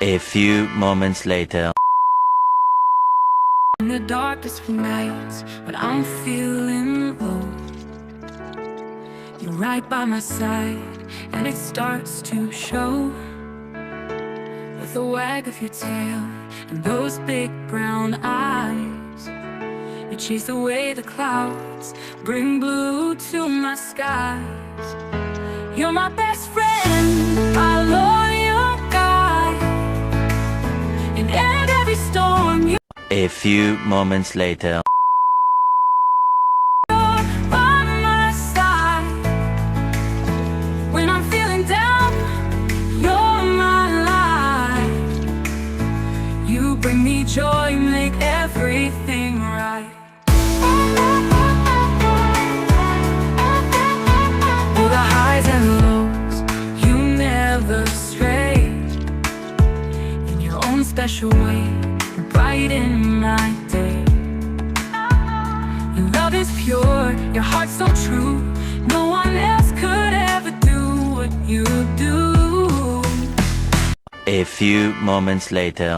A few moments later. In the darkest of nights, when I'm feeling low, you're right by my side, and it starts to show. With a wag of your tail and those big brown eyes, you chase away the clouds, bring blue to my skies. You're my best friend, my loyal guide. In every storm, you're A few moments later. by my side. When I'm feeling down, you're my light. You bring me joy, make everything right. Through the highs and lows, you never stray. In your own special way, you brighten my day. Your love is pure, your heart's so true. No one else could ever do what you do. A few moments later.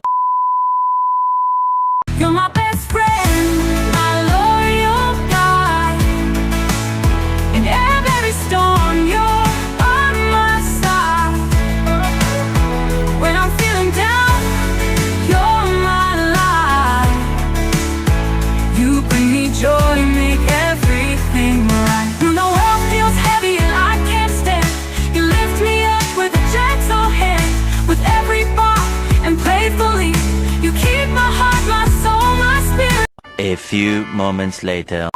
You're my best friend, my loyal guide. In every storm, you're by my side. When I'm feeling down, you're my light. You bring me joy, make everything right. When the world feels heavy and I can't stand, you lift me up with a gentle hand. With every bar and playfully, you keep my heart, my soul, my spirit. A few moments later.